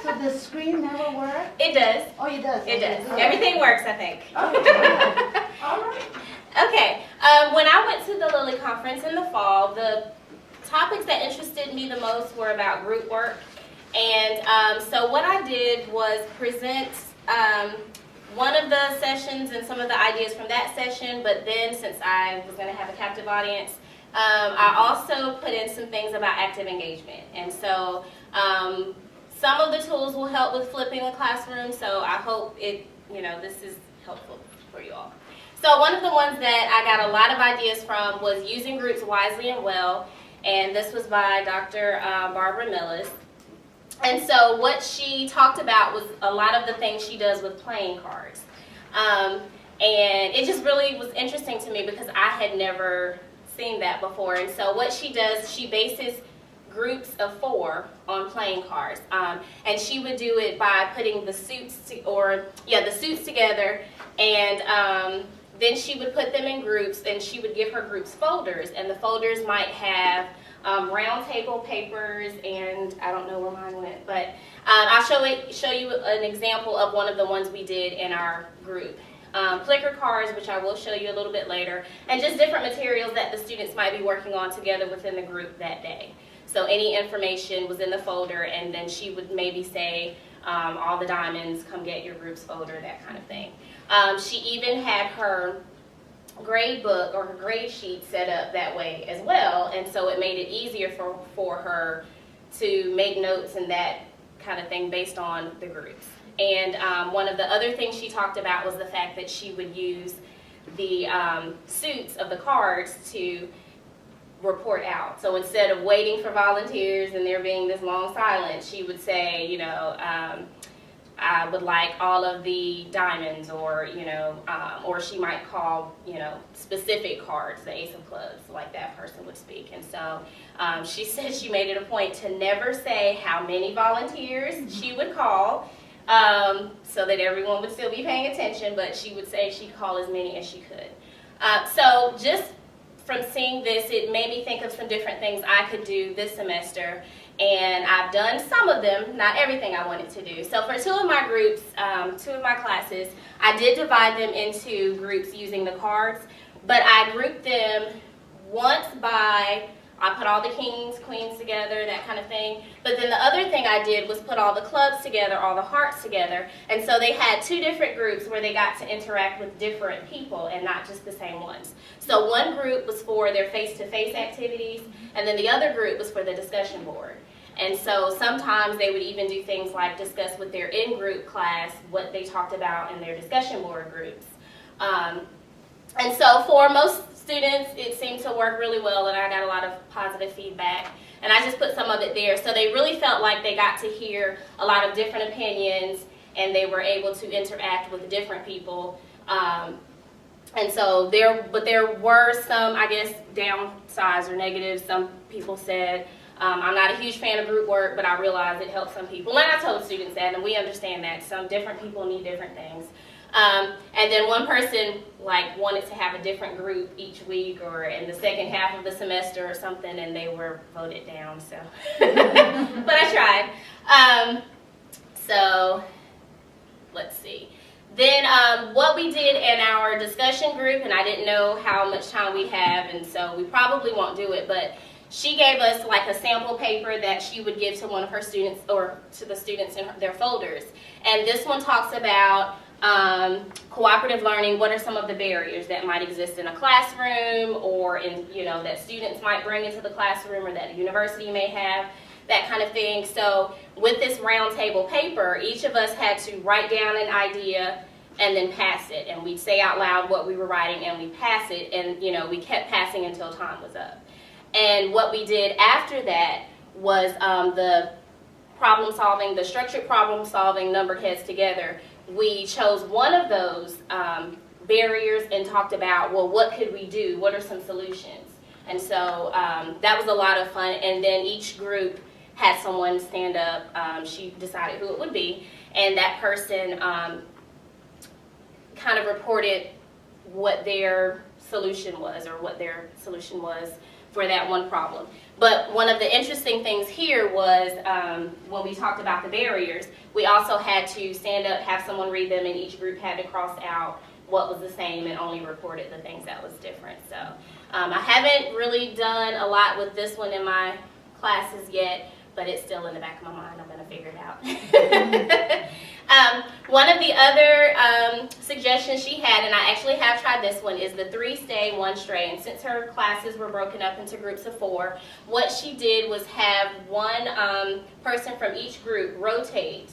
So the screen never works? It does. Oh, it does? It does. Okay. Everything works, I think. Oh, good. All right. Okay, when I went to the Lilly Conference in the fall, the topics that interested me the most were about group work. And so what I did was present one of the sessions and some of the ideas from that session, but then since I was going to have a captive audience, I also put in some things about active engagement. And so some of the tools will help with flipping the classroom, so I hope this is helpful for you all. So one of the ones that I got a lot of ideas from was using groups wisely and well, and this was by Dr. Barbara Millis. And so what she talked about was a lot of the things she does with playing cards. And it just really was interesting to me because I had never seen that before. And so what she does, she bases groups of 4 on playing cards. And she would do it by putting the suits together, and then she would put them in groups, and she would give her groups folders, and the folders might have round table papers, and I don't know where mine went, but I'll show you an example of one of the ones we did in our group. Clicker cards, which I will show you a little bit later, and just different materials that the students might be working on together within the group that day. So any information was in the folder, and then she would maybe say, all the diamonds, come get your group's folder, that kind of thing. She even had her grade book or her grade sheet set up that way as well, and so it made it easier for her to make notes and that kind of thing based on the groups. And one of the other things she talked about was the fact that she would use the suits of the cards to report out. So instead of waiting for volunteers and there being this long silence, she would say, I would like all of the diamonds, or or she might call specific cards, the ace of clubs, like that person would speak. And so she said she made it a point to never say how many volunteers she would call, so that everyone would still be paying attention, but she would say she'd call as many as she could. So just from seeing this, it made me think of some different things I could do this semester, and I've done some of them, not everything I wanted to do. So for 2 of my groups, 2 of my classes, I did divide them into groups using the cards, but I grouped them once by, I put all the kings, queens together, that kind of thing. But then the other thing I did was put all the clubs together, all the hearts together. And so they had 2 different groups where they got to interact with different people and not just the same ones. So one group was for their face-to-face activities, and then the other group was for the discussion board. And so sometimes they would even do things like discuss with their in-group class what they talked about in their discussion board groups. And so for most students, it seemed to work really well, and I got a lot of positive feedback. And I just put some of it there. So they really felt like they got to hear a lot of different opinions, and they were able to interact with different people. And so there were some, I guess, downsides or negatives. Some people said, I'm not a huge fan of group work, but I realize it helps some people. And I told students that, and we understand that. Some different people need different things. And then one person wanted to have a different group each week or in the second half of the semester or something, and they were voted down. So, but I tried. So let's see. Then what we did in our discussion group, and I didn't know how much time we have, and so we probably won't do it, but she gave us a sample paper that she would give to one of her students, or to the students in their folders. And this one talks about cooperative learning. What are some of the barriers that might exist in a classroom, or in that students might bring into the classroom, or that a university may have, that kind of thing. So with this round table paper, each of us had to write down an idea and then pass it, and we'd say out loud what we were writing, and we'd pass it, and we kept passing until time was up. And what we did after that was the problem solving, the structured problem solving, numbered heads together. We chose one of those barriers and talked about, well, what could we do? What are some solutions? And so that was a lot of fun. And then each group had someone stand up. She decided who it would be. And that person kind of reported what their solution was, or what their solution was for that one problem. But one of the interesting things here was when we talked about the barriers, we also had to stand up, have someone read them, and each group had to cross out what was the same and only reported the things that was different. So I haven't really done a lot with this one in my classes yet, but it's still in the back of my mind. I'm going to figure it out. One of the other suggestions she had, and I actually have tried this one, is the 3 stay, 1 stray. And since her classes were broken up into groups of 4, what she did was have one person from each group rotate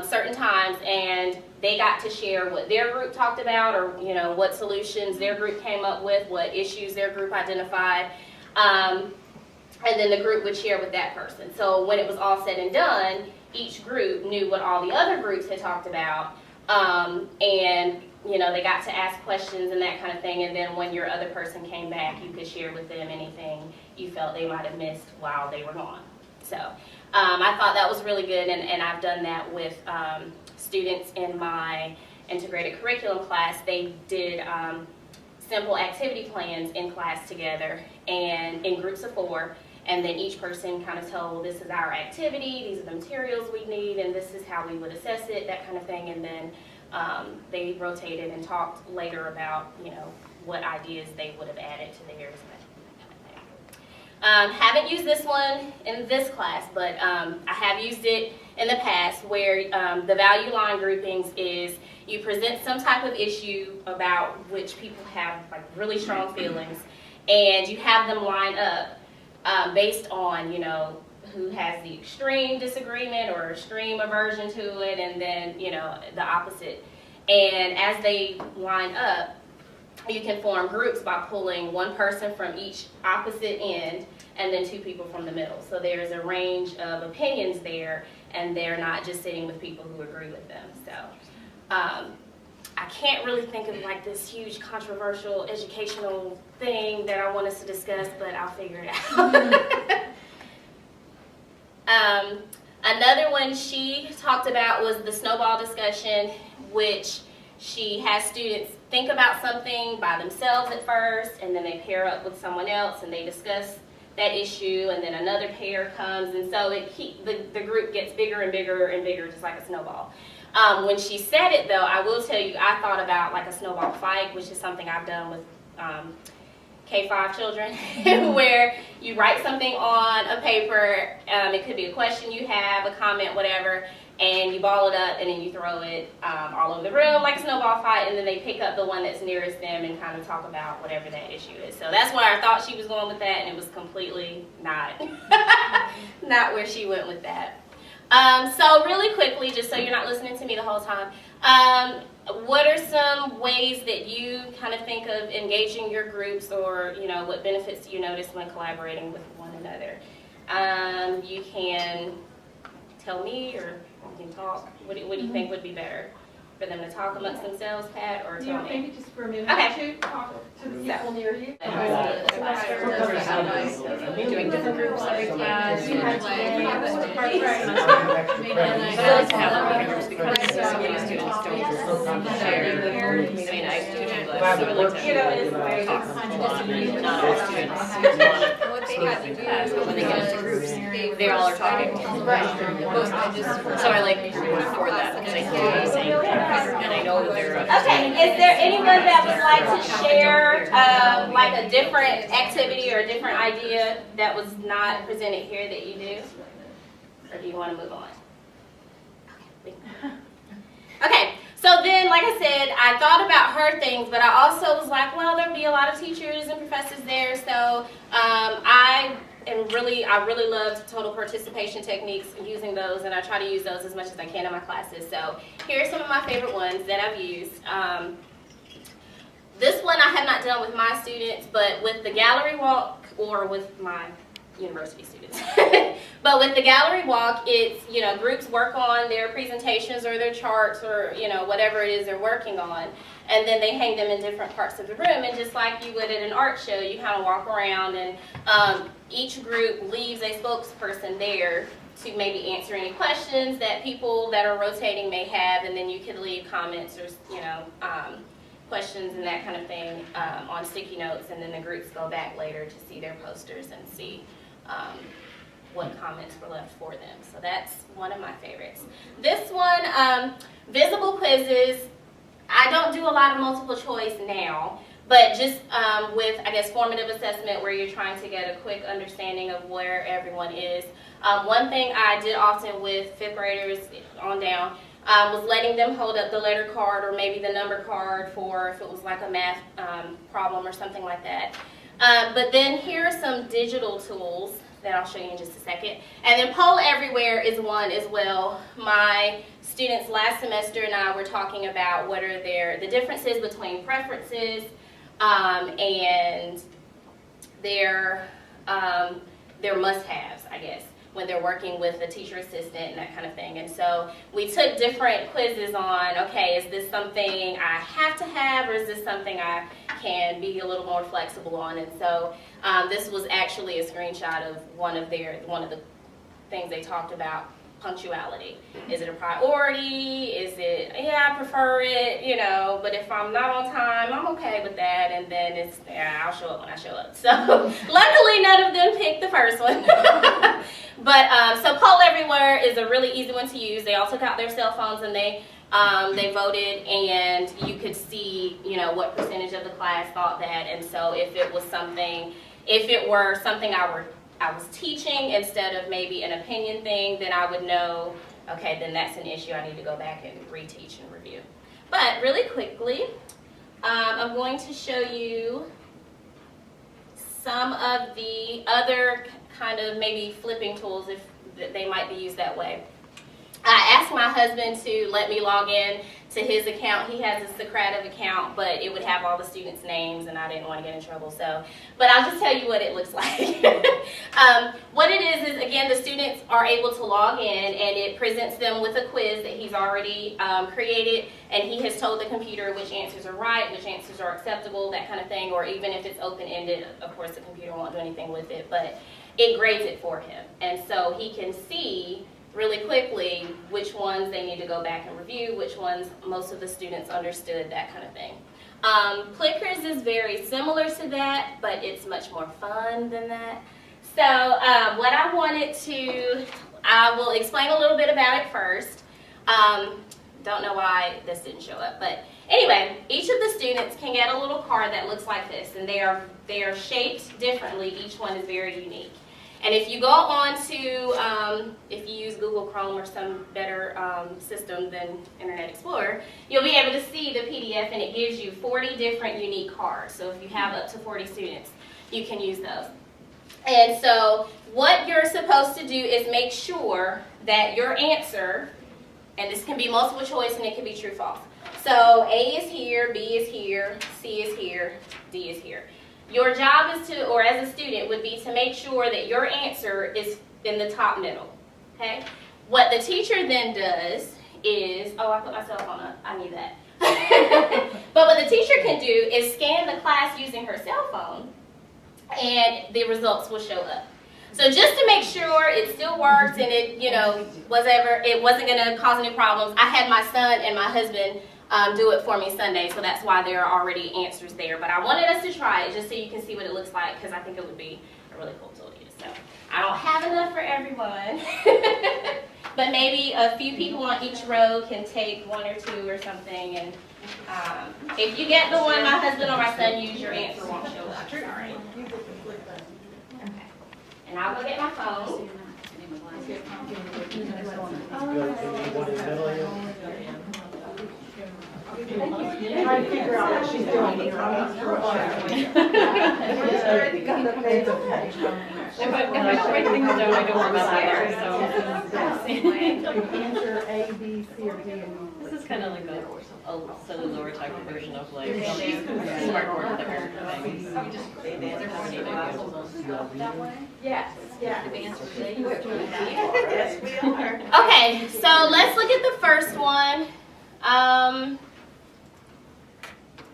certain times, and they got to share what their group talked about, or what solutions their group came up with, what issues their group identified. And then the group would share with that person. So when it was all said and done, each group knew what all the other groups had talked about, and they got to ask questions and that kind of thing. And then when your other person came back, you could share with them anything you felt they might have missed while they were gone. So I thought that was really good, and I've done that with students in my integrated curriculum class. They did simple activity plans in class together and in groups of 4. And then each person kind of told, well, this is our activity, these are the materials we need, and this is how we would assess it, that kind of thing. And then they rotated and talked later about, what ideas they would have added to theirs, that kind of thing. Haven't used this one in this class, but I have used it in the past, where the value line groupings is you present some type of issue about which people have like really strong feelings, and you have them line up based on, who has the extreme disagreement or extreme aversion to it, and then, the opposite. And as they line up, you can form groups by pulling one person from each opposite end and then 2 people from the middle. So there's a range of opinions there, and they're not just sitting with people who agree with them. So I can't really think of like this huge controversial educational thing that I want us to discuss, but I'll figure it out. Another one she talked about was the snowball discussion, which she has students think about something by themselves at first, and then they pair up with someone else and they discuss that issue, and then another pair comes, and so the group gets bigger and bigger and bigger, just like a snowball. When she said it, though, I will tell you, I thought about like a snowball fight, which is something I've done with K-5 children, where you write something on a paper. It could be a question you have, a comment, whatever, and you ball it up and then you throw it all over the room like a snowball fight, and then they pick up the one that's nearest them and kind of talk about whatever that issue is. So that's where I thought she was going with that, and it was completely not, not where she went with that. So really quickly, just so you're not listening to me the whole time, what are some ways that you kind of think of engaging your groups, or what benefits do you notice when collaborating with one another? You can tell me, or you can talk. What do you think would be better? For them to talk amongst themselves, Pat, or tell me? Maybe just for a minute Okay. or 2, talk to the people near you. Doing different groups every class. What they have to do is when they get into groups, they all are talking. So I like for that because I hear what you're saying, and I know that they're. Okay, is there anyone that would like to share like a different activity or a different idea that was not presented here that you do? Or do you want to move on? Okay, so then, like I said, I thought about her things, but I also was like, well, there'll be a lot of teachers and professors there, so I really loved total participation techniques, using those, and I try to use those as much as I can in my classes. So here are some of my favorite ones that I've used. This one I have not done with my students, but with the gallery walk, or with my university students. But with the gallery walk, it's, groups work on their presentations or their charts, or, whatever it is they're working on. And then they hang them in different parts of the room. And just like you would at an art show, you kind of walk around, and each group leaves a spokesperson there to maybe answer any questions that people that are rotating may have. And then you can leave comments or, questions and that kind of thing on sticky notes, and then the groups go back later to see their posters and see what comments were left for them. So that's one of my favorites. This one, visible quizzes. I don't do a lot of multiple choice now, but just with, I guess, formative assessment where you're trying to get a quick understanding of where everyone is. One thing I did often with fifth graders on down was letting them hold up the letter card or maybe the number card for if it was like a math problem or something like that. But then here are some digital tools that I'll show you in just a second. And then Poll Everywhere is one as well. My students last semester and I were talking about what are the differences between preferences and their must-haves, I guess, when they're working with a teacher assistant and that kind of thing. And so we took different quizzes on, okay, is this something I have to have, or is this something I can be a little more flexible on? And so this was actually a screenshot of one of the things they talked about. Punctuality. Is it a priority? Is it, yeah, I prefer it, you know, but if I'm not on time, I'm okay with that, and then it's, yeah, I'll show up when I show up. So luckily none of them picked the first one. But so Poll Everywhere is a really easy one to use. They all took out their cell phones and they voted, and you could see, you know, what percentage of the class thought that. And so if it were something I was teaching instead of maybe an opinion thing, then I would know, okay, then that's an issue. I need to go back and reteach and review. But really quickly, I'm going to show you some of the other kind of maybe flipping tools if they might be used that way. I asked my husband to let me log in to his account. He has a Socrative account, but it would have all the students' names, and I didn't want to get in trouble. So, but I'll just tell you what it looks like. What it is again, the students are able to log in, and it presents them with a quiz that he's already created, and he has told the computer which answers are right, which answers are acceptable, that kind of thing. Or even if it's open-ended, of course, the computer won't do anything with it, but it grades it for him, and so he can see really quickly which ones they need to go back and review, which ones most of the students understood, that kind of thing. Plickers is very similar to that, but it's much more fun than that. So what I wanted to, I will explain a little bit about it first. Don't know why this didn't show up, but anyway, each of the students can get a little card that looks like this, and they are shaped differently. Each one is very unique. And if you go on to, if you use Google Chrome or some better system than Internet Explorer, you'll be able to see the PDF, and it gives you 40 different unique cards. So if you have up to 40 students, you can use those. And so what you're supposed to do is make sure that your answer, and this can be multiple choice and it can be true false. So A is here, B is here, C is here, D is here. Your job is to, or as a student, would be to make sure that your answer is in the top middle, okay? What the teacher then does is, oh, I put my cell phone up, I need that. But what the teacher can do is scan the class using her cell phone, and the results will show up. So just to make sure it still works and it, you know, it wasn't going to cause any problems, I had my son and my husband do it for me Sunday, so that's why there are already answers there. But I wanted us to try it just so you can see what it looks like, because I think it would be a really cool tool to use. So I don't have enough for everyone, but maybe a few people on each row can take one or two or something. And if you get the one my husband or my son used, your answer won't show up. Sorry. Okay. And I'll go get my phone. Trying to figure out what she's doing here. I'm not sure what she's doing. If I don't write things down, I don't remember, so. Answer A, B, C, or D. This is kind of like a cellular type of version of like smartboard that we're things. You just say the answer how many That way? Yes, yeah. The answer Yes, we are. Okay, so let's look at the first one.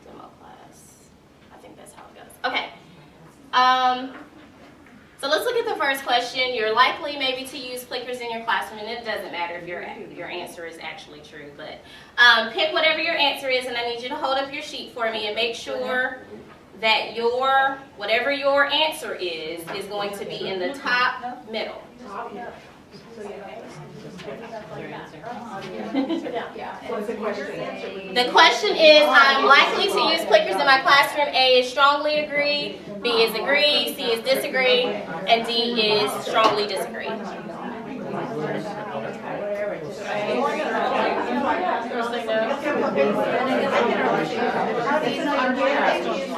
Demo class. I think that's how it goes. Okay. So let's look at the first question. You're likely maybe to use clickers in your classroom, and it doesn't matter if your answer is actually true, but pick whatever your answer is, and I need you to hold up your sheet for me and make sure that whatever your answer is going to be in the top middle. The question is, I'm likely to use clickers in my classroom. A is strongly agree, B is agree, C is disagree, and D is strongly disagree.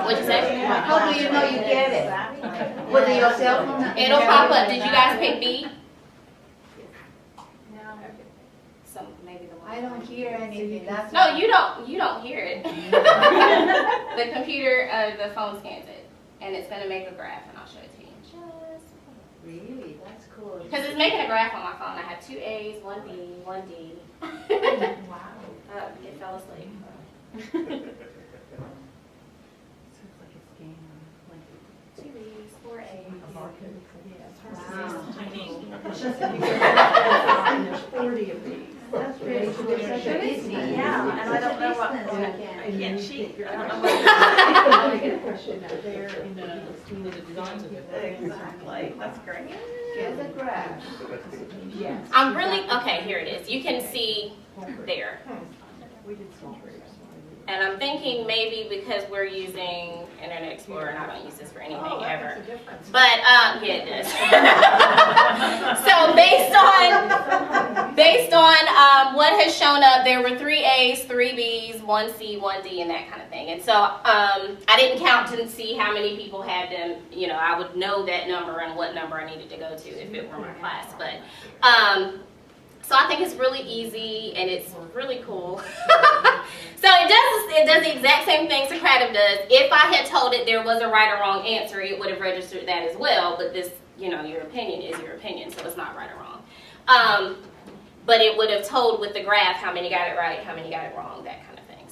What'd you say? How do you know you get it? With your cell phone? It'll pop up. Did you guys pick B? So maybe the one. I don't hear anything, that's. No, you don't hear it. The computer, the phone scans it, and it's gonna make a graph, and I'll show it to you. Really, that's cool. Because it's making a graph on my phone. I have 2 A's, 1 B, 1 D. Wow. It fell asleep. 2 B's, 4 A's. There's 40 of these. That's really cool. It's such a busy. Yeah, and I don't know what. Business again. And Can't you cheat. think- I don't know what. I get a question out there in the designs of it. Exactly, that's great. Get the graph. Yes. I'm really, okay, here it is. You can see there. We did some tricks. And I'm thinking maybe because we're using Internet Explorer, and I don't use this for anything ever. But, yeah, it does. So based on what has shown up, there were 3 A's, 3 B's, 1 C, 1 D, and that kind of thing. And so I didn't count to see how many people had them. You know, I would know that number and what number I needed to go to if it were my class. But so I think it's really easy and it's really cool. So it does the exact same thing Socrative does. If I had told it there was a right or wrong answer, it would have registered that as well. But this, you know, your opinion is your opinion, so it's not right or wrong. But it would have told with the graph how many got it right, how many got it wrong, that kind of thing.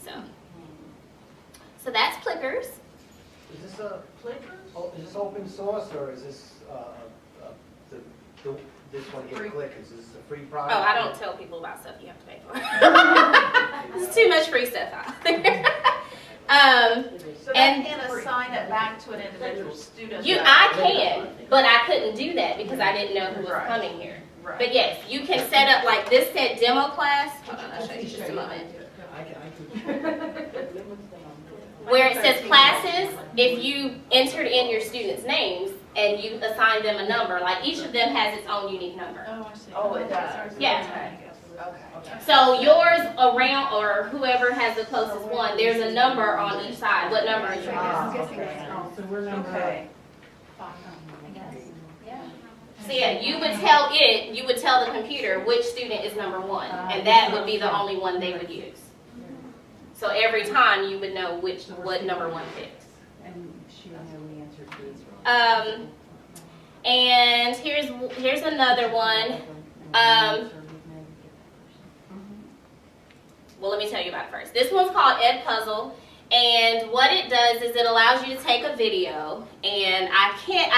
So that's Plickers. Is this is this open source or is this this one here, Clickers? Is this a free product? Oh, I don't tell people about stuff you have to pay for. There's too much free stuff out there. So they can't assign it back to an individual student? I can, but I couldn't do that because I didn't know who was coming here. Right. But yes, you can set up, like this said demo class. Hold on, I'll show you just a moment. Where it says classes, if you entered in your students' names and you assign them a number, like each of them has its own unique number. Oh, I see. Oh, it does? Yeah. Okay. So yours around, or whoever has the closest one, there's a number on each side. What number is yours? So we're number. Okay. So yeah, you would tell the computer which student is number 1, and that would be the only one they would use. So every time you would know what number 1 picks. And she would know the answer to this. And here's another one. Well, let me tell you about it first. This one's called Edpuzzle, and what it does is it allows you to take a video, and I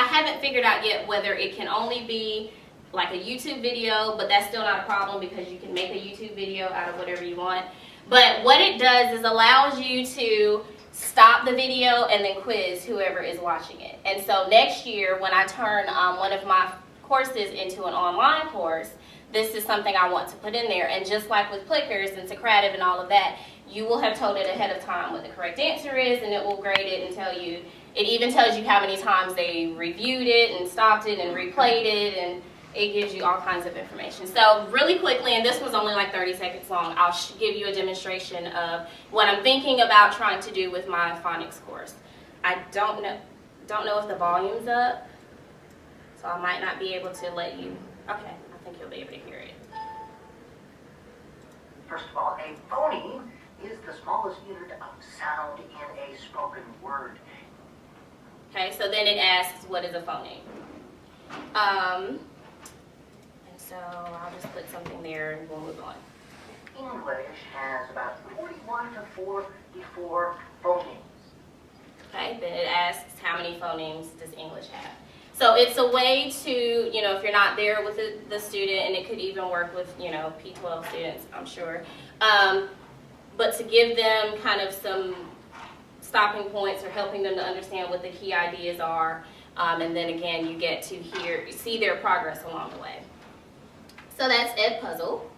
haven't figured out yet whether it can only be like a YouTube video, but that's still not a problem because you can make a YouTube video out of whatever you want. But what it does is allows you to stop the video and then quiz whoever is watching it. And so next year when I turn one of my courses into an online course, this is something I want to put in there. And just like with Plickers and Socrative and all of that, you will have told it ahead of time what the correct answer is, and it will grade it and tell you, it even tells you how many times they reviewed it and stopped it and replayed it, and it gives you all kinds of information. So really quickly, and this was only like 30 seconds long, I'll give you a demonstration of what I'm thinking about trying to do with my phonics course. I don't know if the volume's up, so I might not be able to let you, okay, I think you'll be able to hear it. First of all, a phoneme is the smallest unit of sound in a spoken word. Okay, so then it asks, what is a phoneme? And so I'll just put something there and we'll move on. English has about 41 to 44 phonemes. Okay, then it asks how many phonemes does English have. So it's a way to, you know, if you're not there with the student, and it could even work with, you know, P12 students, I'm sure. But to give them kind of some stopping points or helping them to understand what the key ideas are. And then again, you get to see their progress along the way. So that's Ed Puzzle.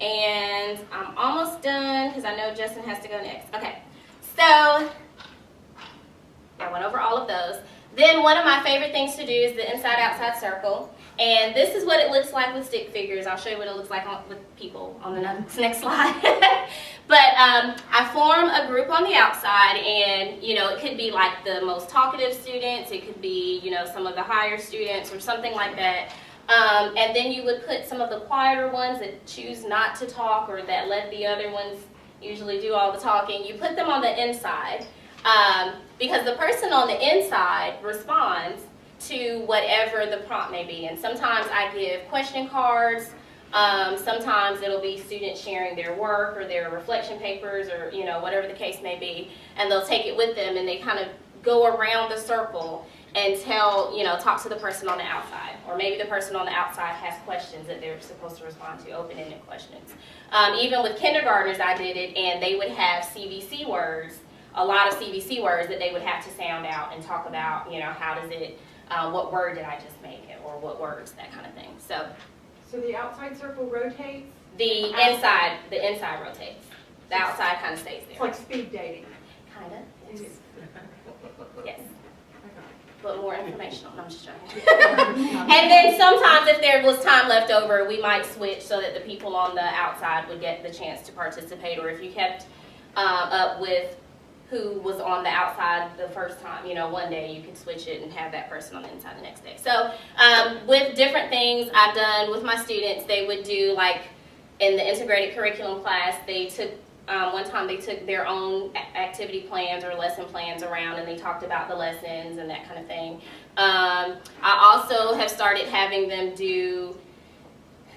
And I'm almost done because I know Justin has to go next. Okay, so I went over all of those. Then one of my favorite things to do is the inside-outside circle. And this is what it looks like with stick figures. I'll show you what it looks like with people on the next slide. But I form a group on the outside, and you know, it could be like the most talkative students, it could be, you know, some of the higher students or something like that. And then you would put some of the quieter ones that choose not to talk or that let the other ones usually do all the talking. You put them on the inside because the person on the inside responds to whatever the prompt may be. And sometimes I give question cards. Sometimes it'll be students sharing their work or their reflection papers or, you know, whatever the case may be. And they'll take it with them and they kind of go around the circle and talk to the person on the outside. Or maybe the person on the outside has questions that they're supposed to respond to, open-ended questions. Even with kindergartners, I did it, and they would have CVC words, a lot of CVC words that they would have to sound out and talk about, you know, how does it, what word did I just make it, or what words, that kind of thing. So the outside circle rotates? The inside rotates. The outside kind of stays It's there. like speed dating. Kind of, yes. Yes. But more informational. No, I'm just joking. And then sometimes if there was time left over, we might switch so that the people on the outside would get the chance to participate. Or if you kept up with who was on the outside the first time, you know, one day you could switch it and have that person on the inside the next day. So with different things I've done with my students, they would do, like in the integrated curriculum class, they took one time they took their own activity plans or lesson plans around, and they talked about the lessons and that kind of thing. I also have started having them do,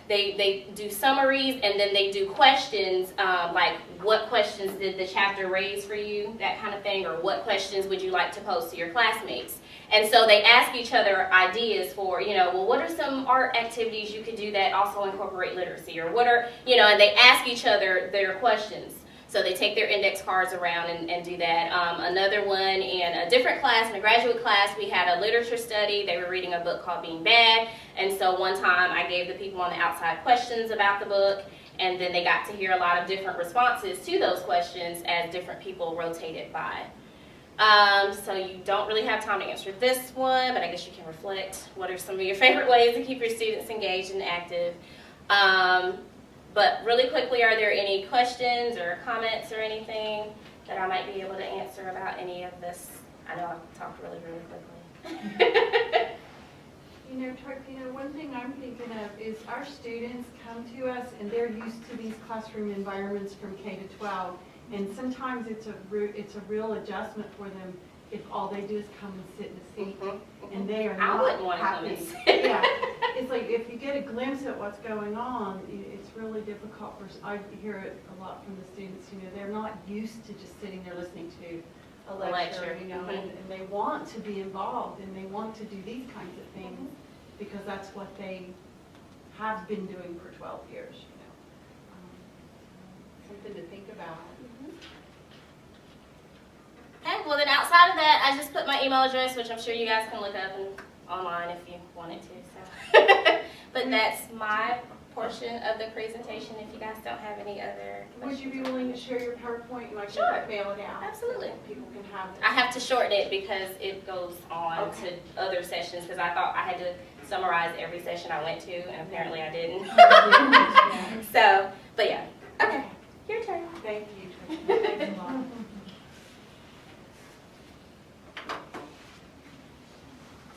they do summaries, and then they do questions, like what questions did the chapter raise for you, that kind of thing, or what questions would you like to pose to your classmates. And so they ask each other ideas for, you know, well, what are some art activities you could do that also incorporate literacy, or what are, you know, and they ask each other their questions. So they take their index cards around and do that. Another one in a different class, in a graduate class, we had a literature study. They were reading a book called Being Bad. And so one time I gave the people on the outside questions about the book, and then they got to hear a lot of different responses to those questions as different people rotated by. So you don't really have time to answer this one, but I guess you can reflect. What are some of your favorite ways to keep your students engaged and active? But really quickly, are there any questions or comments or anything that I might be able to answer about any of this? I know I've talked really, really quickly. You know, Tarpina, one thing I'm thinking of is our students come to us and they're used to these classroom environments from K to 12. And sometimes it's a real adjustment for them if all they do is come and sit in a seat. And they are I not wouldn't want to come happy. and sit. Yeah, it's like if you get a glimpse at what's going on, it's really difficult for, I hear it a lot from the students, you know, they're not used to just sitting there listening to a lecture, you know, and they want to be involved and they want to do these kinds of things because that's what they have been doing for 12 years, you know. Something to think about. Okay, well then outside of that, I just put my email address, which I'm sure you guys can look up online if you wanted to. So, but that's my portion of the presentation. If you guys don't have any other Would you be questions. willing to share your PowerPoint and I can Sure. mail it out? Absolutely. So people can have it. I have to shorten it because it goes on to other sessions because I thought I had to summarize every session I went to, and apparently I didn't. So, but yeah. Okay, your turn. Thank you, Tricia. Thanks a lot.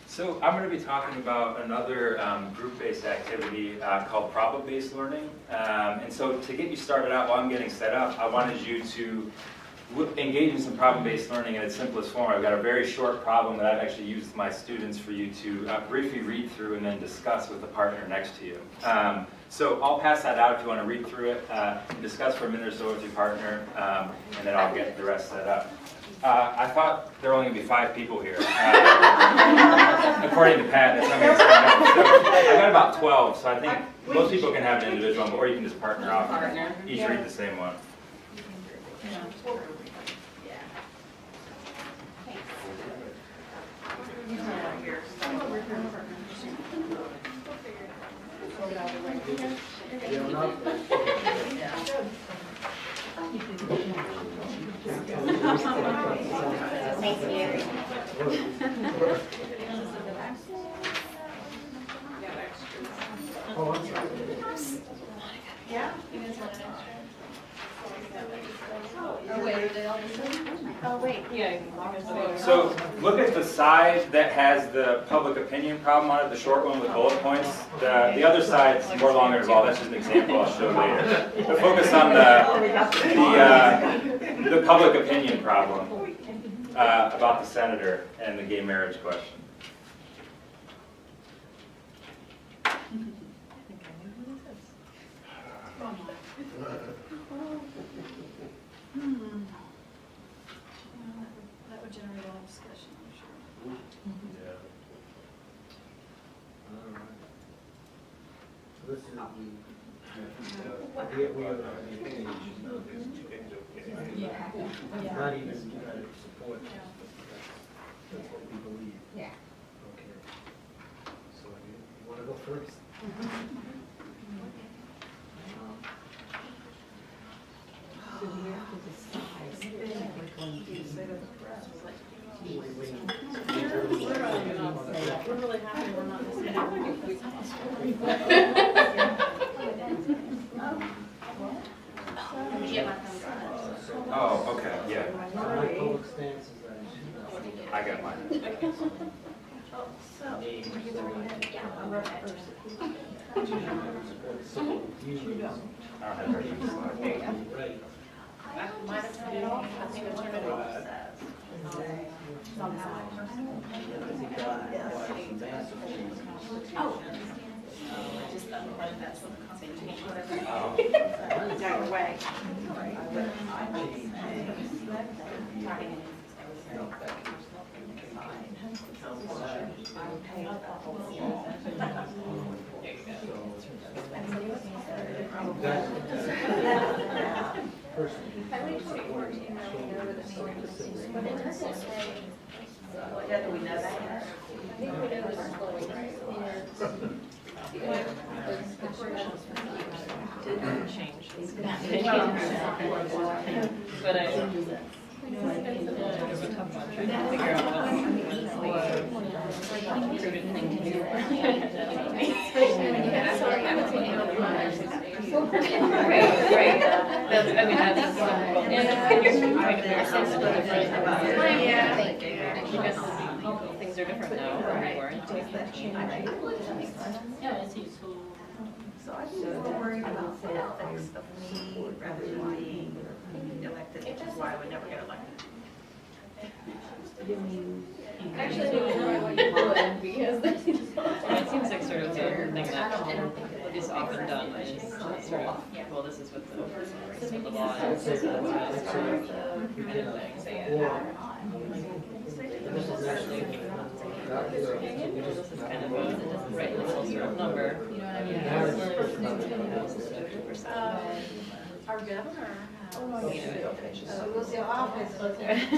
So I'm going to be talking about another group-based activity called problem-based learning. And so to get you started out while I'm getting set up, I wanted you to engage in some problem-based learning in its simplest form. I've got a very short problem that I've actually used with my students for you to briefly read through and then discuss with the partner next to you. So I'll pass that out if you want to read through it, and discuss for a minute or so with your partner, and then I'll get the rest set up. I thought there were only going to be 5 people here. According to Pat, that's how many signed up. So I've got about 12, so I think most people can have an individual, or you can just partner off. Each read the same one. Thank you. Oh, wait, yeah. So look at the side that has the public opinion problem on it, the short one with bullet points. The other side's more longer involved. That's just an example I'll show later. But focus on the public opinion problem about the senator and the gay marriage question. That would generate a lot of discussion, I'm sure. This is not even trying to support. That's what we believe. Yeah. Okay. So you want to go first? So we have to decide which one to use. We're really happy we're not listening. Oh, okay, yeah. My public stance is that I got mine. I don't have very much slide. right. But it was a tough one trying to figure out what prudent thing to do. Right. That's, I mean, that's, and you're trying to figure something different about it. Yeah. Because things are different now than they were. Yeah, it's useful. So I think we're worried about the ethics of me rather than being elected, which is why I would never get elected. Actually, I don't know what you would, because It seems like sort of the thing that is often done is sort of, well, this is what the law is, so that's why it's sort of kind of thing, so yeah. This is actually, this is kind of a right little sort of number. You know what I mean? our governor. We'll see office.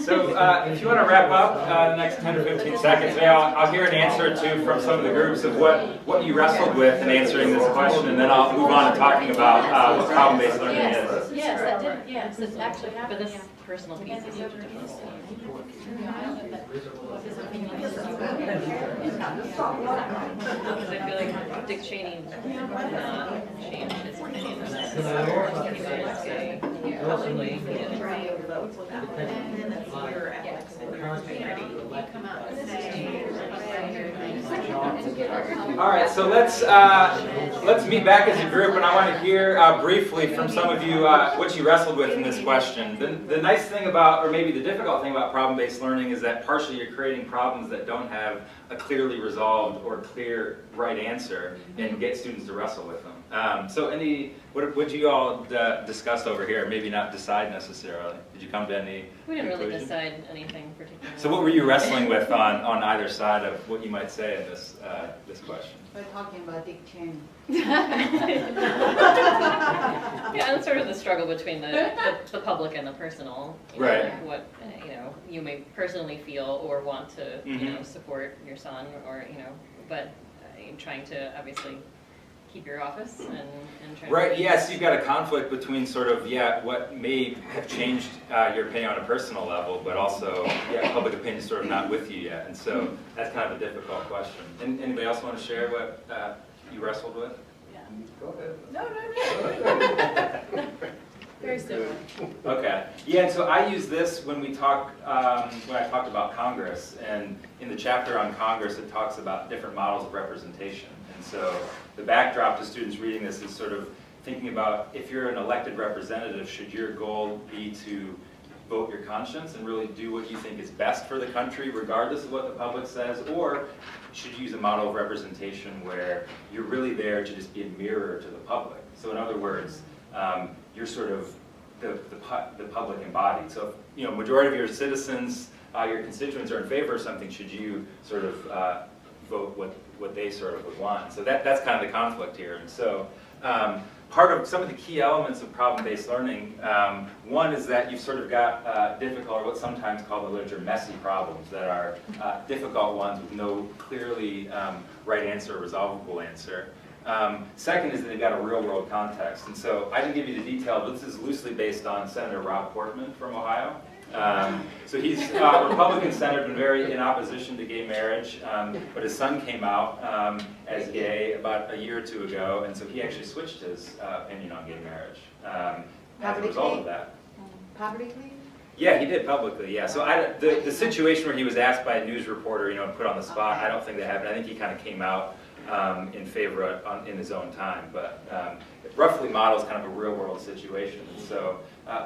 So if you want to wrap up the next 10 or 15 seconds, maybe I'll hear an answer or two from some of the groups of what you wrestled with in answering this question, and then I'll move on to talking about what problem-based learning is. Yes, that did, yes, it actually But happened. this personal piece is such a difference. Because I feel like Dick Cheney changed his opinion on that. He was gay. Hopefully, And then that's your ethics and your integrity. All right, so let's meet back as a group, and I want to hear briefly from some of you what you wrestled with in this question. The nice thing about, or maybe the difficult thing about problem-based learning is that partially you're creating problems that don't have a clearly resolved or clear right answer, and get students to wrestle with them. So what you all discuss over here? Maybe not decide necessarily. Did you come to any we didn't really conclusion? decide anything particular. So what were you wrestling with on either side of what you might say in this question? We're talking about Dick Cheney. Yeah, and sort of the struggle between the public and the personal. You know, Right. like what you may personally feel or want to support your son, or but trying to obviously keep your office and trying Right, to yes, you've got a conflict between sort of, what may have changed your opinion on a personal level, but also, public opinion is sort of not with you yet. And so that's kind of a difficult question. And anybody else want to share what you wrestled with? Go ahead. No. Very similar. Okay. Yeah, and so I use this when I talked about Congress, and in the chapter on Congress, it talks about different models of representation. And so the backdrop to students reading this is sort of thinking about, if you're an elected representative, should your goal be to vote your conscience and really do what you think is best for the country, regardless of what the public says, or should you use a model of representation where you're really there to just be a mirror to the public? So in other words, you're sort of the public embodied. So if, majority of your citizens, your constituents are in favor of something, should you sort of vote what they sort of would want? So that's kind of the conflict here. And so part of some of the key elements of problem-based learning, one is that you've sort of got difficult, or what's sometimes called in the literature, messy problems that are difficult ones with no clearly right answer or resolvable answer. Second is that they've got a real-world context. And so I didn't give you the detail, but this is loosely based on Senator Rob Portman from Ohio. So he's a Republican senator, been very in opposition to gay marriage, but his son came out as gay about a year or two ago, and so he actually switched his opinion on gay marriage as a result of that. Publicly? Yeah, he did publicly, yeah. So the situation where he was asked by a news reporter, and put on the spot, I don't think that happened. I think he kind of came out in favor in his own time, but it roughly models kind of a real-world situation. So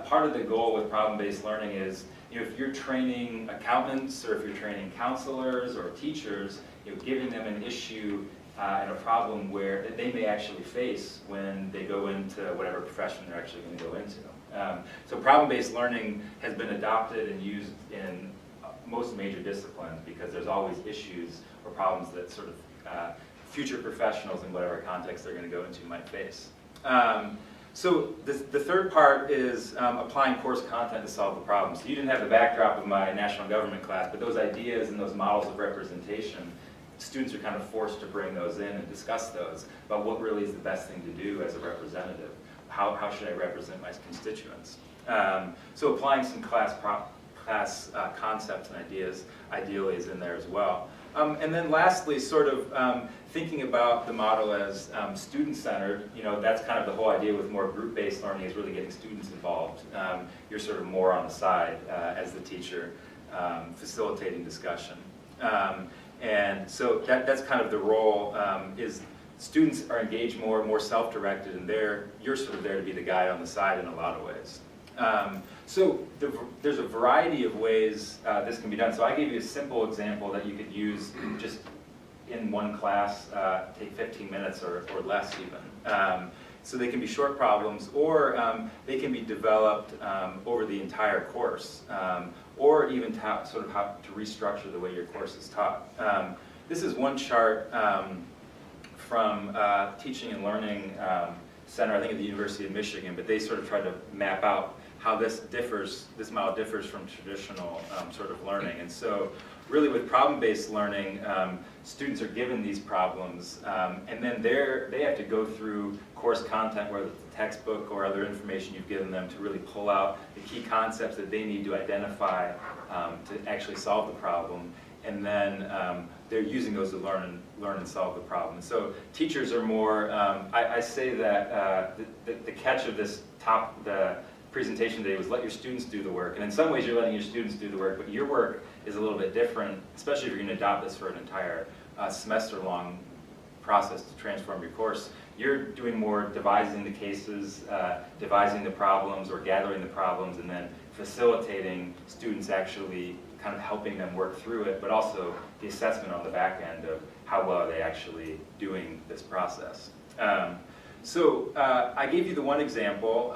part of the goal with problem-based learning is, if you're training accountants or if you're training counselors or teachers, giving them an issue and a problem where that they may actually face when they go into whatever profession they're actually going to go into. So problem-based learning has been adopted and used in most major disciplines because there's always issues or problems that sort of future professionals in whatever context they're going to go into might face. So the third part is applying course content to solve the problem. So you didn't have the backdrop of my national government class, but those ideas and those models of representation, students are kind of forced to bring those in and discuss those about what really is the best thing to do as a representative. How should I represent my constituents? So applying some class concepts and ideas ideally is in there as well. And then lastly, sort of thinking about the model as student-centered. That's kind of the whole idea with more group-based learning, is really getting students involved. You're sort of more on the side as the teacher, facilitating discussion. And so that's kind of the role, is students are engaged more self-directed, and you're sort of there to be the guide on the side in a lot of ways. So there's a variety of ways this can be done. So I gave you a simple example that you could use just in one class, take 15 minutes or less even. So they can be short problems, or they can be developed over the entire course, or even sort of how to restructure the way your course is taught. This is one chart from Teaching and Learning Center, I think at the University of Michigan, but they sort of tried to map out how this model differs from traditional sort of learning. And so really with problem-based learning, students are given these problems, and then they have to go through course content, whether it's the textbook or other information you've given them, to really pull out the key concepts that they need to identify to actually solve the problem. And then they're using those to learn and solve the problem. And so teachers are more, I say that the catch of this presentation today was let your students do the work. And in some ways you're letting your students do the work, but your work is a little bit different, especially if you're going to adopt this for an entire semester-long process to transform your course. You're doing more devising the cases, devising the problems, or gathering the problems, and then facilitating students actually kind of helping them work through it, but also the assessment on the back end of how well are they actually doing this process. So I gave you the one example.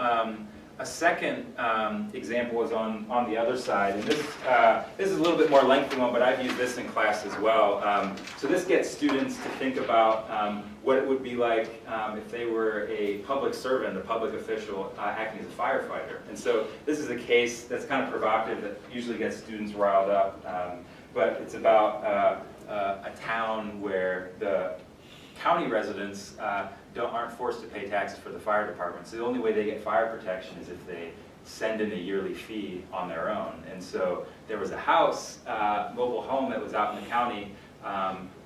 A second example is on the other side, and this is a little bit more lengthy one, but I've used this in class as well. So this gets students to think about what it would be like if they were a public servant, a public official acting as a firefighter. And so this is a case that's kind of provocative that usually gets students riled up, but it's about a town where the county residents aren't forced to pay taxes for the fire department. So the only way they get fire protection is if they send in a yearly fee on their own. And so there was a house, mobile home that was out in the county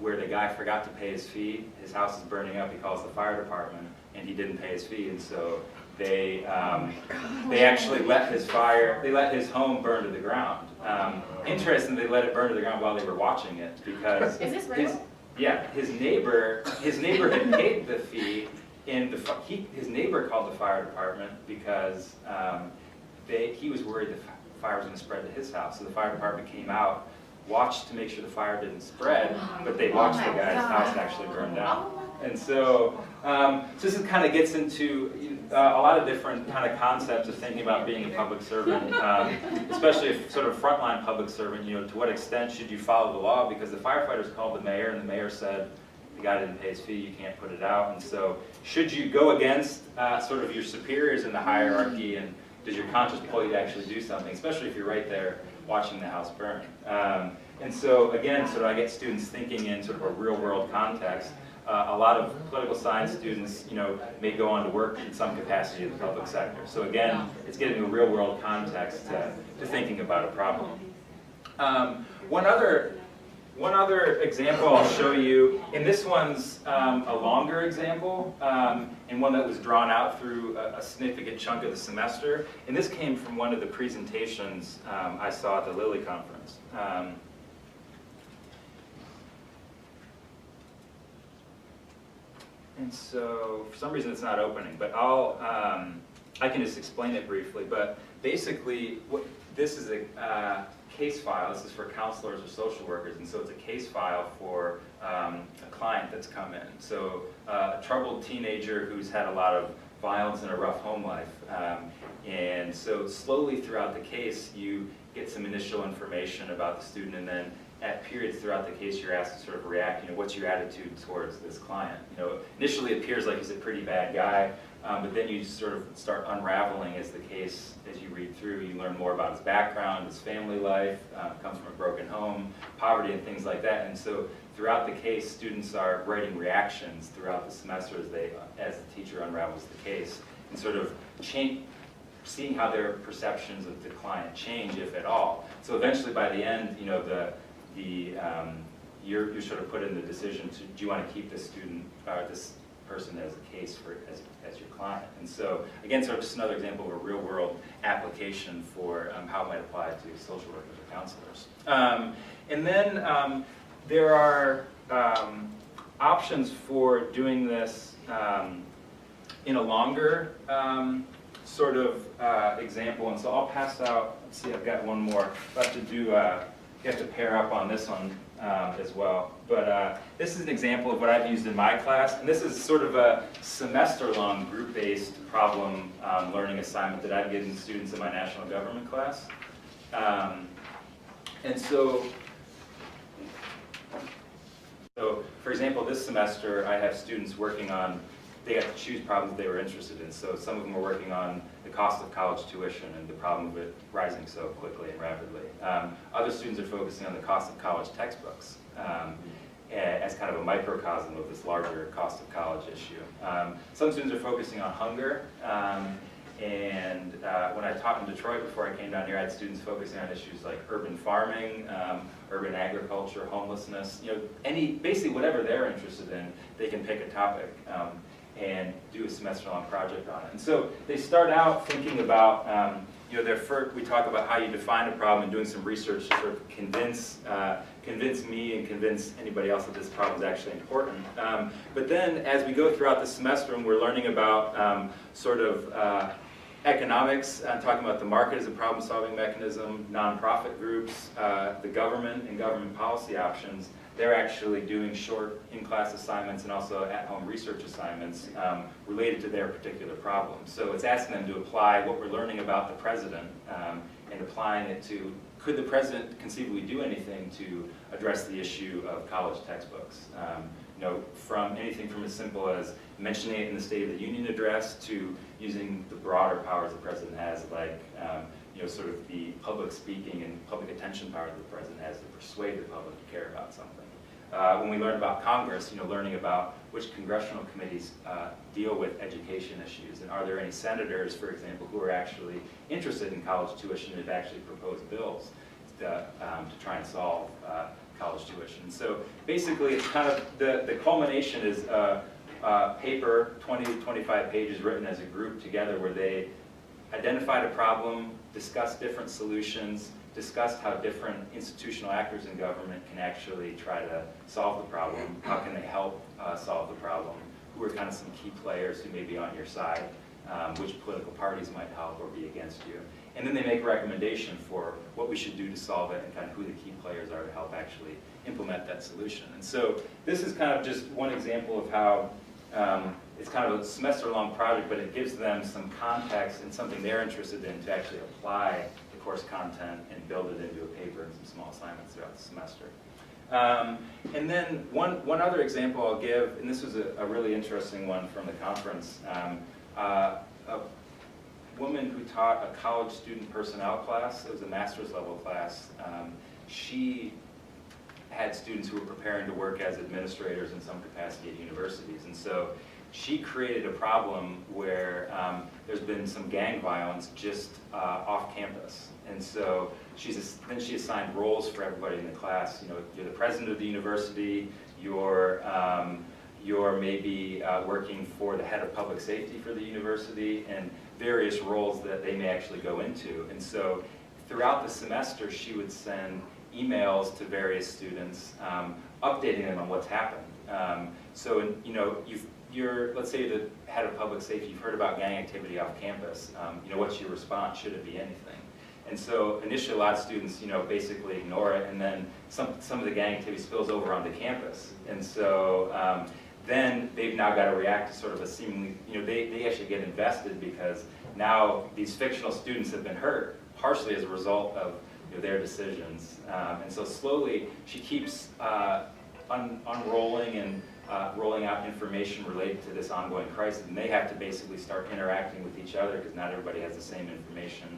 where the guy forgot to pay his fee. His house is burning up. He calls the fire department and he didn't pay his fee. And so they actually let his home burn to the ground. Interestingly, they let it burn to the ground while they were watching it because Is this real? his neighbor had paid the fee, and his neighbor called the fire department because he was worried the fire was going to spread to his house. So the fire department came out, watched to make sure the fire didn't spread, but they watched the guy's house actually burn down. And so, this kind of gets into a lot of different kind of concepts of thinking about being a public servant, especially if sort of frontline public servant. You know, to what extent should you follow the law? Because the firefighters called the mayor, and the mayor said the guy didn't pay his fee, you can't put it out. And so, should you go against sort of your superiors in the hierarchy, and does your conscience pull you to actually do something, especially if you're right there watching the house burn? And so, again, sort of I get students thinking in sort of a real-world context. A lot of political science students, may go on to work in some capacity in the public sector. So again, it's getting a real-world context to thinking about a problem. One other example I'll show you, and this one's a longer example, and one that was drawn out through a significant chunk of the semester. And this came from one of the presentations I saw at the Lilly conference. And so, for some reason it's not opening, but I can just explain it briefly. But basically, this is a case file. This is for counselors or social workers, and so it's a case file for a client that's come in. So, a troubled teenager who's had a lot of violence and a rough home life. And so, slowly throughout the case, you get some initial information about the student, and then at periods throughout the case, you're asked to sort of react, what's your attitude towards this client? Initially it appears like he's a pretty bad guy, but then you sort of start unraveling as the case, as you read through, you learn more about his background, his family life, comes from a broken home, poverty and things like that. And so throughout the case, students are writing reactions throughout the semester as the teacher unravels the case, and sort of seeing how their perceptions of the client change, if at all. So eventually by the end, you're sort of put in the decision to, do you want to keep this student, this person as a case as your client? And so, again, sort of just another example of a real-world application for how it might apply to social workers or counselors. And then there are options for doing this in a longer sort of example. And so I'll pass out, let's see, I've got one more. I'll have to do you have to pair up on this one as well. But this is an example of what I've used in my class. And this is sort of a semester-long group-based problem learning assignment that I've given students in my national government class. And so, for example, this semester I have students working on, they got to choose problems they were interested in. So some of them were working on the cost of college tuition and the problem of it rising so quickly and rapidly. Other students are focusing on the cost of college textbooks as kind of a microcosm of this larger cost of college issue. Some students are focusing on hunger. And when I taught in Detroit before I came down here, I had students focusing on issues like urban farming, urban agriculture, homelessness, basically whatever they're interested in, they can pick a topic. and do a semester-long project on it. And so they start out thinking about, we talk about how you define a problem and doing some research to sort of convince me and convince anybody else that this problem is actually important. But then as we go throughout the semester and we're learning about economics, talking about the market as a problem-solving mechanism, nonprofit groups, the government and government policy options, they're actually doing short in-class assignments and also at-home research assignments related to their particular problem. So it's asking them to apply what we're learning about the president and applying it to, could the president conceivably do anything to address the issue of college textbooks? From anything from as simple as mentioning it in the State of the Union address to using the broader powers the president has, like sort of the public speaking and public attention power that the president has to persuade the public to care about something. When we learn about Congress, learning about which congressional committees deal with education issues, and are there any senators, for example, who are actually interested in college tuition and have actually proposed bills to try and solve college tuition. So basically, it's kind of the culmination is a paper, 20 to 25 pages, written as a group together, where they identified a problem, discussed different solutions, discussed how different institutional actors in government can actually try to solve the problem, how can they help solve the problem, who are kind of some key players who may be on your side, which political parties might help or be against you. And then they make a recommendation for what we should do to solve it and kind of who the key players are to help actually implement that solution. And so this is kind of just one example of how it's kind of a semester-long project, but it gives them some context and something they're interested in to actually apply the course content and build it into a paper and some small assignments throughout the semester. And then one other example I'll give, and this was a really interesting one from the conference. A woman who taught a college student personnel class, it was a master's level class. She had students who were preparing to work as administrators in some capacity at universities. And so she created a problem where there's been some gang violence just off campus. And so then she assigned roles for everybody in the class. You're the president of the university, you're maybe working for the head of public safety for the university, and various roles that they may actually go into. And so throughout the semester, she would send emails to various students, updating them on what's happened. You're, let's say, the head of public safety, you've heard about gang activity off campus. What's your response? Should it be anything? And so initially, a lot of students, basically ignore it, and then some of the gang activity spills over onto campus. And so then they've now got to react to sort of a seemingly, they actually get invested because now these fictional students have been hurt, partially as a result of their decisions. And so slowly, she keeps unrolling and rolling out information related to this ongoing crisis, and they have to basically start interacting with each other because not everybody has the same information.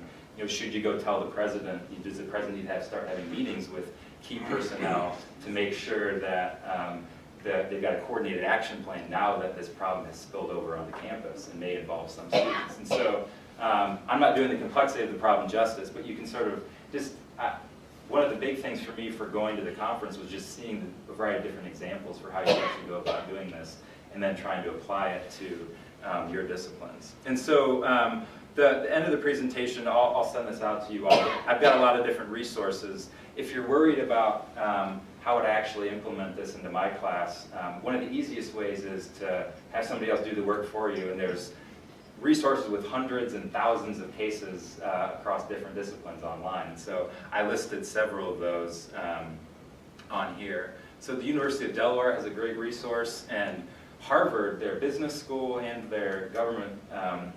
Should you go tell the president, does the president need to start having meetings with key personnel to make sure that that they've got a coordinated action plan now that this problem has spilled over onto campus and may involve some students. And so I'm not doing the complexity of the problem justice, but you can sort of just, one of the big things for me for going to the conference was just seeing a variety of different examples for how you actually go about doing this and then trying to apply it to your disciplines. And so the end of the presentation, I'll send this out to you all. I've got a lot of different resources. If you're worried about how to actually implement this into my class, one of the easiest ways is to have somebody else do the work for you, and there's resources with hundreds and thousands of cases across different disciplines online. And so I listed several of those on here. So the University of Delaware has a great resource, and Harvard, their business school and their government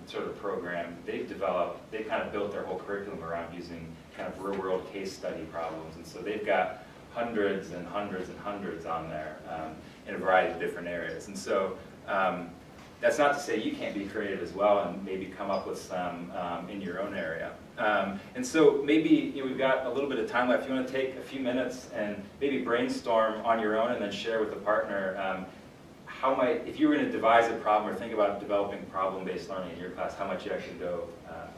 sort of program, they've kind of built their whole curriculum around using kind of real-world case study problems. And so they've got hundreds and hundreds and hundreds on there in a variety of different areas. And so that's not to say you can't be creative as well and maybe come up with some in your own area. And so maybe we've got a little bit of time left. If you want to take a few minutes and maybe brainstorm on your own and then share with a partner if you were going to devise a problem or think about developing problem-based learning in your class, how might you actually go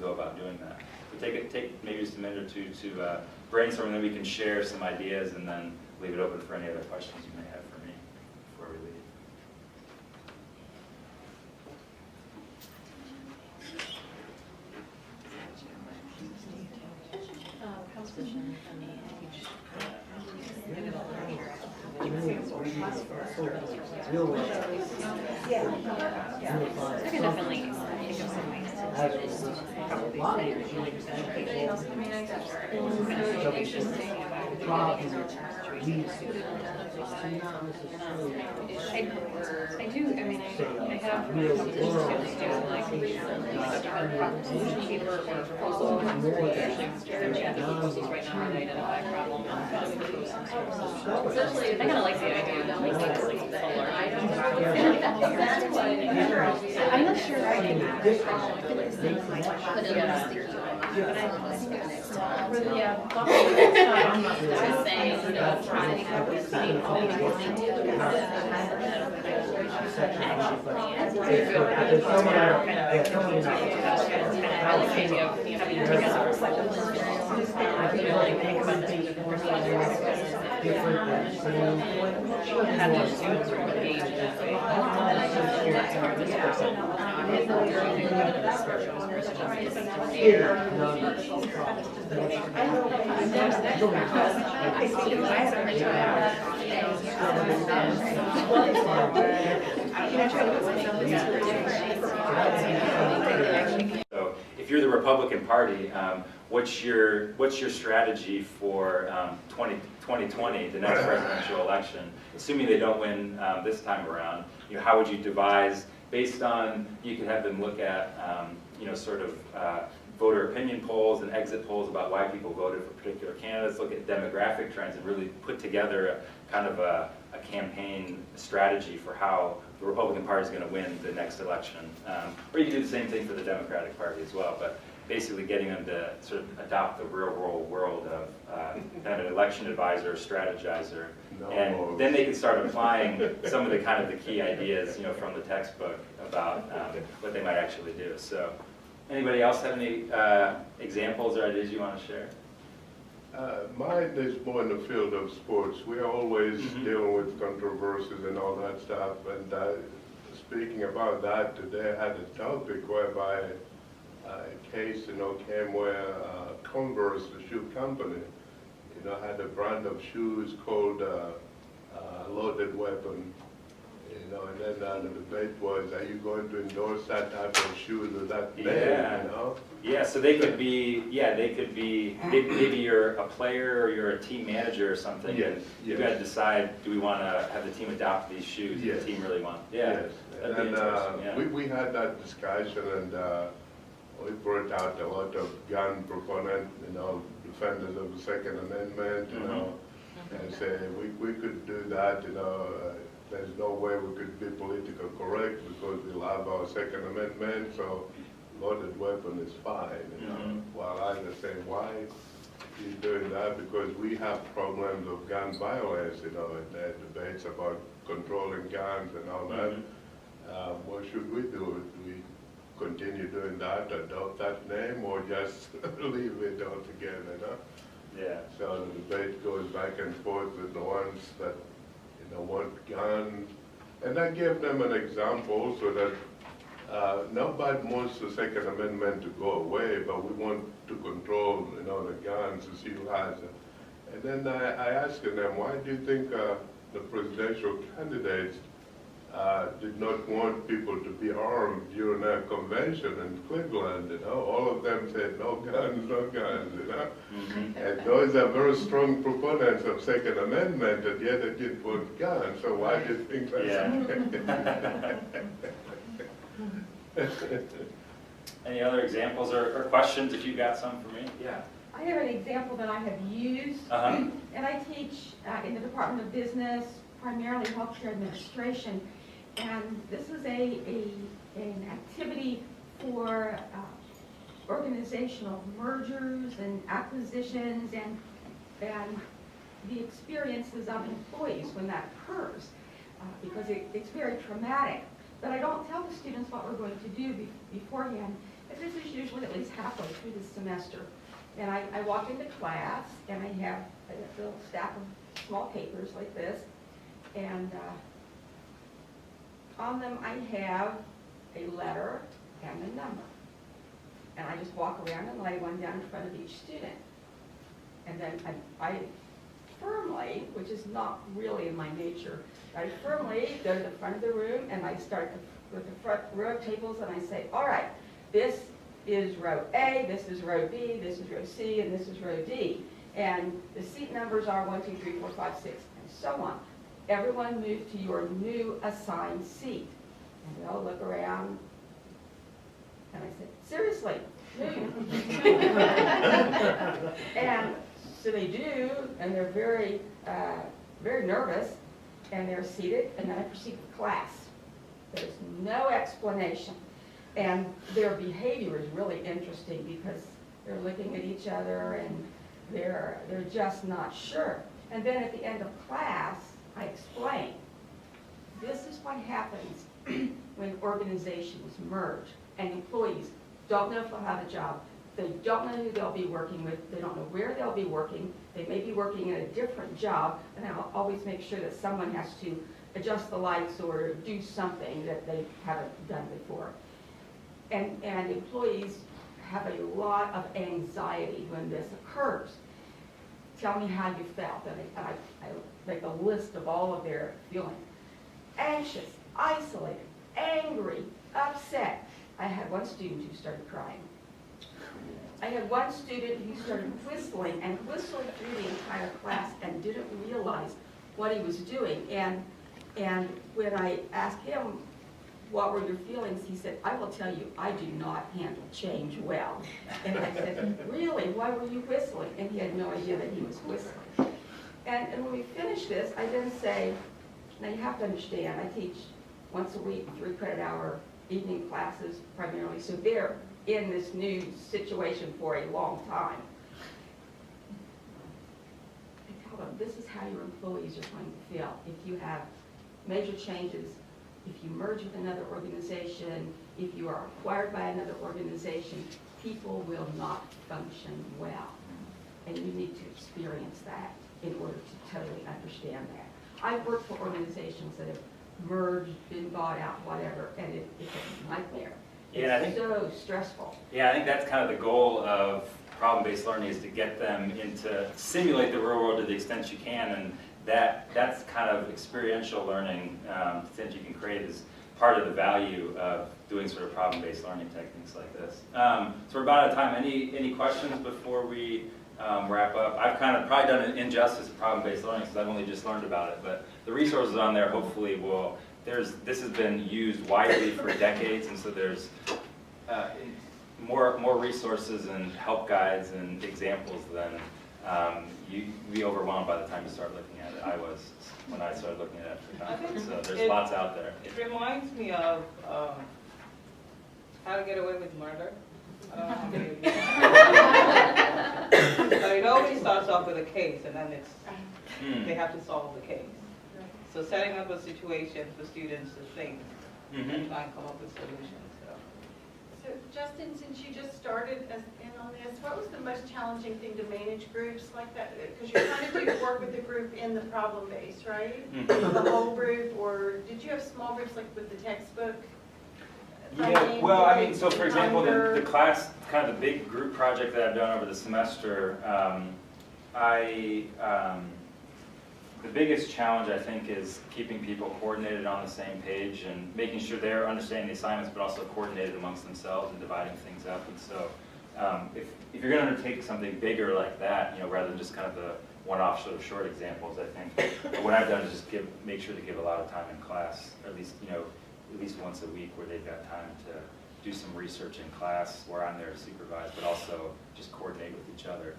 about doing that? So take maybe just a minute or two to brainstorm, and then we can share some ideas and then leave it open for any other questions you may have for me before we leave. position and each I can definitely think of some ways to probably I do, I mean, I have students do like a proposition paper or proposal. They're making proposals right now to identify a problem and kind of propose some solutions. I kind of like the idea of making it like fuller. I'm not sure I can put it on a sticky one, but I think it's For the, Just saying, you know, trying to have this thing, I like the idea of having to take a think about the having students sort of engage in that way. This person, So if you're the Republican Party, what's your strategy for 2020, the next presidential election? Assuming they don't win this time around, how would you devise, based on, you could have them look at, sort of voter opinion polls and exit polls about why people voted for particular candidates, look at demographic trends and really put together a kind of a campaign strategy for how the Republican Party is going to win the next election. Or you can do the same thing for the Democratic Party as well, but basically getting them to sort of adopt the real world of kind of an election advisor, strategizer, and then they can start applying some of the kind of the key ideas, from the textbook about what they might actually do. So, anybody else have any examples or ideas you want to share? Mine is more in the field of sports. We are always dealing with controversies and all that stuff. And speaking about that, today I had a topic whereby a case, came where Converse, the shoe company, had a brand of shoes called Loaded Weapon. And then the debate was, are you going to endorse that type of shoes with that name, Yeah, so they could be, maybe you're a player or you're a team manager or something. Yes, You've got to decide, do we want to have the team adopt these shoes? Yes. Does the team really want? Yes. That'd be interesting, yeah. We had that discussion, and we brought out a lot of gun proponents, defenders of the Second Amendment, and say we could do that, there's no way we could be politically correct because we love our Second Amendment, so loaded weapon is fine, While others say, why are you doing that? Because we have problems of gun violence, and there are debates about controlling guns and all that. What should we do? Do we continue doing that, adopt that name, or just leave it altogether, Yeah. So the debate goes back and forth with the ones that want guns. And I gave them an example so that nobody wants the Second Amendment to go away, but we want to control, the guns to see who has it. And then I asked them, why do you think the presidential candidates did not want people to be armed during their convention in Cleveland, All of them said, no guns, no guns, And those are very strong proponents of Second Amendment, and yet they didn't want guns, so why do you think that's Any other examples or questions, if you got some for me? Yeah. I have an example that I have used, Uh-huh. and I teach in the Department of Business, primarily healthcare administration, and this is an activity for organizational mergers and acquisitions and the experiences of employees when that occurs, because it's very traumatic. But I don't tell the students what we're going to do beforehand. But this is usually at least halfway through the semester. And I walk into class, and I have a little stack of small papers like this, and on them I have a letter and a number. And I just walk around and lay one down in front of each student. And then I firmly, which is not really in my nature, I firmly go to the front of the room and I start with the front row of tables and I say, all right, this is row A, this is row B, this is row C, and this is row D. And the seat numbers are 1, 2, 3, 4, 5, 6, and so on. Everyone move to your new assigned seat. And they all look around, and I said, seriously, move. And so they do, and they're very, very nervous, and they're seated, and then I proceed with class. There's no explanation. And their behavior is really interesting because they're looking at each other and they're just not sure. And then at the end of class, I explain, this is what happens when organizations merge and employees don't know if they'll have a job. They don't know who they'll be working with. They don't know where they'll be working. They may be working in a different job, and I'll always make sure that someone has to adjust the lights or do something that they haven't done before. And employees have a lot of anxiety when this occurs. Tell me how you felt, and I make a list of all of their feelings. Anxious, isolated, angry, upset. I had one student who started crying. I had one student who started whistling and whistled through the entire class and didn't realize what he was doing. And when I asked him, what were your feelings? He said, I will tell you, I do not handle change well. And I said, really, why were you whistling? And he had no idea that he was whistling. And when we finish this, I then say, now you have to understand, I teach once a week, 3 credit hour evening classes primarily, so they're in this new situation for a long time. I tell them, this is how your employees are going to feel if you have major changes. If you merge with another organization, if you are acquired by another organization, people will not function well. And you need to experience that in order to totally understand that. I've worked for organizations that have merged, been bought out, whatever, and it's a nightmare. Yeah, It's so stressful. Yeah, I think that's kind of the goal of problem-based learning, is to get them into simulate the real world to the extent you can, and that's kind of experiential learning that you can create is part of the value of doing sort of problem-based learning techniques like this. So we're about out of time. Any questions before we wrap up? I've kind of probably done an injustice to problem-based learning because I've only just learned about it, but the resources on there hopefully will, this has been used widely for decades, and so there's more resources and help guides and examples than you'd be overwhelmed by the time you start looking at it. I was when I started looking at it for conference, so there's lots out there. It reminds me of How to Get Away with Murder. I don't know how many of you but it always starts off with a case, and then they have to solve the case. So setting up a situation for students to think and try and come up with solutions. So Justin, since you just started in on this, what was the most challenging thing to manage groups like that? Because you're trying to do work with the group in the problem base, right? The whole group, or did you have small groups like with the textbook? Yeah, well, I mean, so for example, the class, kind of the big group project that I've done over the semester, the biggest challenge, I think, is keeping people coordinated on the same page and making sure they're understanding the assignments, but also coordinated amongst themselves and dividing things up. And so if you're going to undertake something bigger like that, rather than just kind of the one-off sort of short examples, I think what I've done is just make sure to give a lot of time in class, or at least once a week where they've got time to do some research in class where I'm there to supervise, but also just coordinate with each other.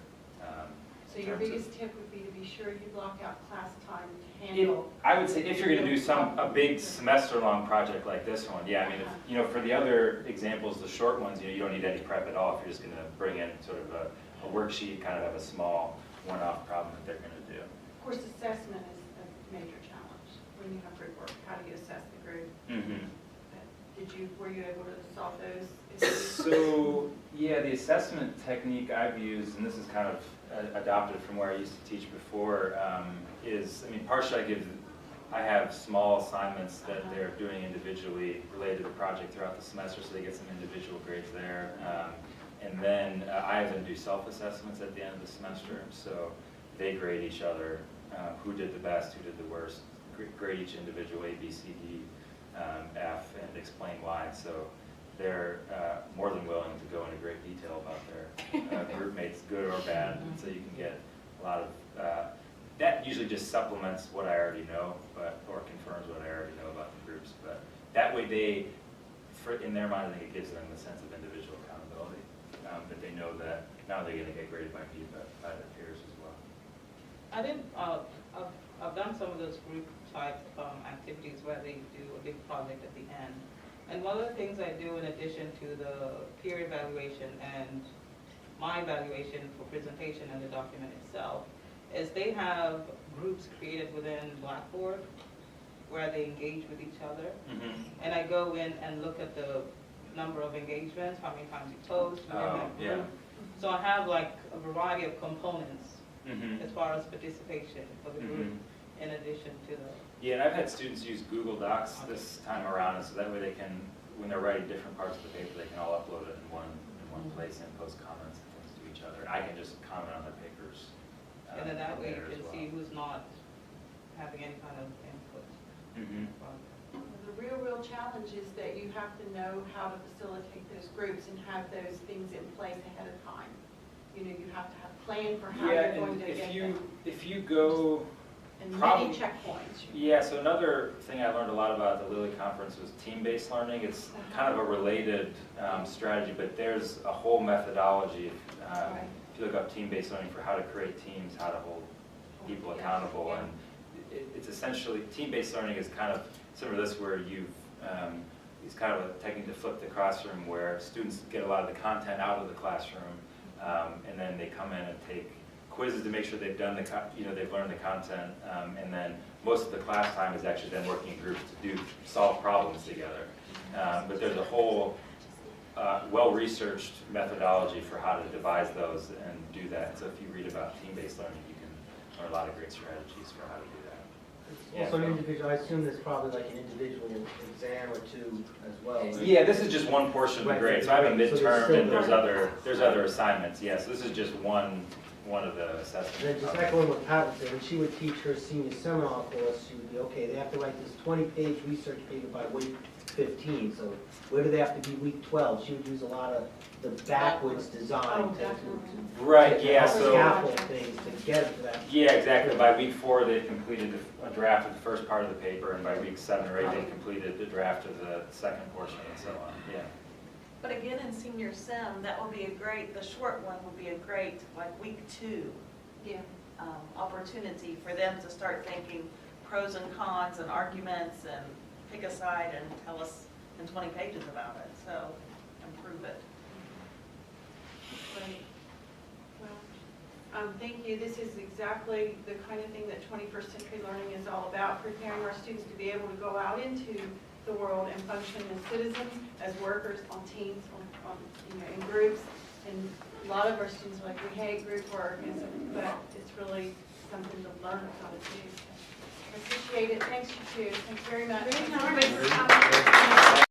So your biggest tip would be to be sure you block out class time to handle. I would say if you're going to do a big semester-long project like this one, yeah. I mean, for the other examples, the short ones, you don't need any prep at all. If you're just going to bring in sort of a worksheet, kind of have a small one-off problem that they're going to do. Of course, assessment is a major challenge when you have group work. How do you assess the group? Were you able to solve those issues? So yeah, the assessment technique I've used, and this is kind of adopted from where I used to teach before, partially I have small assignments that they're doing individually related to the project throughout the semester, so they get some individual grades there. And then I have them do self-assessments at the end of the semester, so they grade each other, who did the best, who did the worst, grade each individual A, B, C, D, F, and explain why. So they're more than willing to go into great detail about their group mates, good or bad, so you can get a lot of, that usually just supplements what I already know, or confirms what I already know about the groups. But that way in their mind, I think it gives them a sense of individual accountability, that they know that not only are they going to get graded by me, but by their peers as well. I didn't, I've done some of those group type activities where they do a big project at the end. And one of the things I do in addition to the peer evaluation and my evaluation for presentation and the document itself is they have groups created within Blackboard where they engage with each other. Mm-hmm. And I go in and look at the number of engagements, how many times you post within that group. Yeah. So I have like a variety of components Mm-hmm. as far as participation for the group in addition to the. Yeah, and I've had students use Google Docs this time around, and so that way they can, when they're writing different parts of the paper, they can all upload it in one place and post comments and things to each other. And I can just comment on their papers. And then that way you there as can well. see who's not having any kind of input. Mhm. The real challenge is that you have to know how to facilitate those groups and have those things in place ahead of time. You know, you have to have a plan for how Yeah, you're going and to get them. if you go, And probably- many checkpoints. yeah, so another thing I learned a lot about at the Lilly conference was team-based learning. It's kind of a related strategy, but there's a whole methodology. Right. If you look up team-based learning for how to create teams, how to hold people accountable, Yeah. and it's essentially, team-based learning is kind of similar to this where it's kind of a technique to flip the classroom where students get a lot of the content out of the classroom, and then they come in and take quizzes to make sure they've done they've learned the content, and then most of the class time is actually then working in groups to solve problems together. But there's a whole well-researched methodology for how to devise those and do that. So if you read about team-based learning, you can learn a lot of great strategies for how to do that. Also an individual, I assume there's probably like an individual exam or two as well, right? Yeah, this is just one portion of the Right. grade. So I have a So there's midterm still and there's the- other assignments. Yes, this is just one of the assessments. And then just echoing what Pat was saying, when she would teach her senior seminar course, she would be, okay, they have to write this 20-page research paper by week 15, so where do they have to be week 12? She would use a lot of the backwards design Oh, to definitely. Right, yeah, help so, scaffold things to get it to that. yeah, exactly. By week 4, they've completed a draft of the first part of the paper, and by week 7 or 8, they've completed the draft of the second portion, and so on, yeah. But again, in senior sim, that would be the short one would be a great, like week 2 Yeah. opportunity for them to start thinking pros and cons and arguments and pick a side and tell us in 20 pages about it, so improve it. Great. Well, thank you. This is exactly the kind of thing that 21st century learning is all about, preparing our students to be able to go out into the world and function as citizens, as workers, on teams, in groups. And a lot of our students are like, we hate group work, but it's really something to learn how to do. I appreciate it. Thanks, you too. Thanks very much.